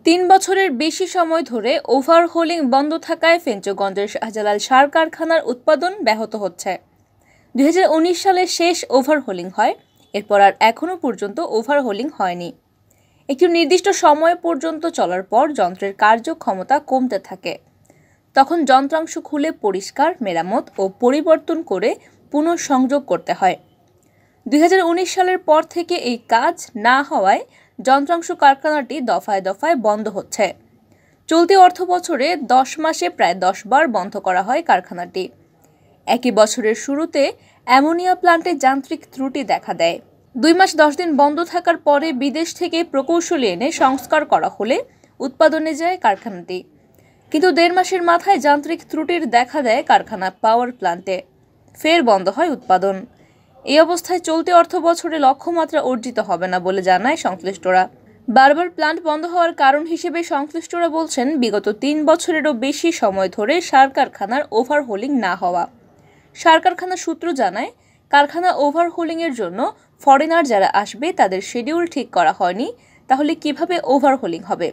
৩ বছরের বেশি সময় ধরে ওভারহোলিং বন্ধ থাকায় ফেঞ্চুগঞ্জের শাহজালাল সার কারখানার উৎপাদন ব্যাহত হচ্ছে। ২০১৯ সালে শেষ ওভারহোলিং হয়, এরপর আর এখনও পর্যন্ত ওভারহোলিং হয়নি। একটি নির্দিষ্ট সময় পর্যন্ত চলার পর যন্ত্রের কার্যক্ষমতা কমতে থাকে। তখন যন্ত্রাংশ খুলে পরিষ্কার, মেরামত ও পরিবর্তন করে পুনঃসংযোগ করতে হয়। ২০১৯ সালের পর থেকে এই কাজ না হওয়ায় যন্ত্রাংশ কারখানাটি দফায় দফায় বন্ধ হচ্ছে। চলতি অর্থবছরে ১০ মাসে প্রায় ১০ বার বন্ধ করা হয় কারখানাটি। একই বছরের শুরুতে অ্যামোনিয়া প্লান্টে যান্ত্রিক ত্রুটি দেখা দেয়। ২ মাস ১০ দিন বন্ধ থাকার পরে বিদেশ থেকে প্রকৌশলী এনে সংস্কার করা হলে উৎপাদনে যায় কারখানাটি। কিন্তু ১.৫ মাসের মাথায় যান্ত্রিক ত্রুটির দেখা দেয় কারখানা পাওয়ার প্লান্টে। ফের বন্ধ হয় উৎপাদন। এই অবস্থায় চলতি অর্থবছরে লক্ষ্যমাত্রা অর্জিত হবে না বলে জানায় সংশ্লিষ্টরা। বারবার প্লান্ট বন্ধ হওয়ার কারণ হিসেবে সংশ্লিষ্টরা বলছেন, বিগত ৩ বছরেরও বেশি সময় ধরে সার কারখানার ওভারহোলিং না হওয়া। সার কারখানা সূত্র জানায়, কারখানা ওভারহোলিংয়ের জন্য ফরেনার যারা আসবে তাদের শিডিউল ঠিক করা হয়নি, তাহলে কিভাবে ওভারহোলিং হবে?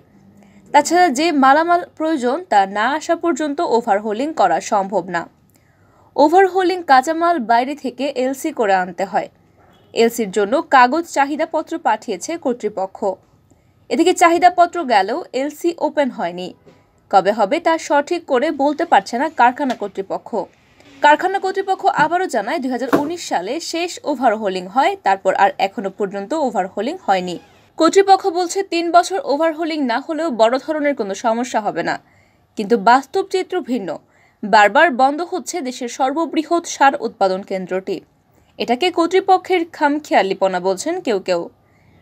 তাছাড়া যে মালামাল প্রয়োজন তা না আসা পর্যন্ত ওভারহোলিং করা সম্ভব না। ওভারহোলিং কাঁচামাল বাইরে থেকে এলসি করে আনতে হয়। এলসির জন্য কাগজ চাহিদাপত্র পাঠিয়েছে কর্তৃপক্ষ। এদিকে চাহিদাপত্র গেলেও এলসি ওপেন হয়নি। কবে হবে তা সঠিক করে বলতে পারছে না কারখানা কর্তৃপক্ষ। কারখানা কর্তৃপক্ষ আবারও জানায়, ২০১৯ সালে শেষ ওভারহোলিং হয়, তারপর আর এখনো পর্যন্ত ওভারহোলিং হয়নি। কর্তৃপক্ষ বলছে ৩ বছর ওভারহোলিং না হলেও বড় ধরনের কোনো সমস্যা হবে না। কিন্তু বাস্তব চিত্র ভিন্ন। বারবার বন্ধ হচ্ছে দেশের সর্ববৃহৎ সার উৎপাদন কেন্দ্রটি। এটাকে কর্তৃপক্ষের খামখেয়ালিপনা বলছেন কেউ কেউ।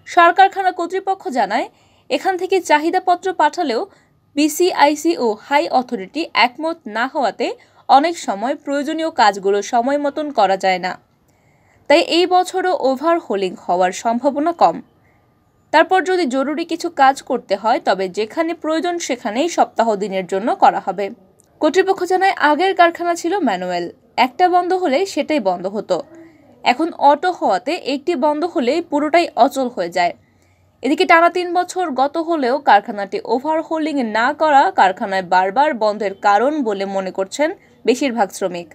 সার কারখানা কর্তৃপক্ষ জানায়, এখান থেকে চাহিদাপত্র পাঠালেও বিসিআইসি ও হাই অথরিটি একমত না হওয়াতে অনেক সময় প্রয়োজনীয় কাজগুলো সময় মতন করা যায় না। তাই এই বছরও ওভারহোলিং হওয়ার সম্ভাবনা কম। তারপর যদি জরুরি কিছু কাজ করতে হয়, তবে যেখানে প্রয়োজন সেখানেই সপ্তাহ দিনের জন্য করা হবে। কর্তৃপক্ষ জানায়, আগের কারখানা ছিল ম্যানুয়াল, একটা বন্ধ হলে সেটাই বন্ধ হতো। এখন অটো হওয়াতে একটি বন্ধ হলেই পুরোটাই অচল হয়ে যায়। এদিকে টানা ৩ বছর গত হলেও কারখানাটি ওভারহোলিং না করা কারখানায় বারবার বন্ধের কারণ বলে মনে করছেন বেশিরভাগ শ্রমিক।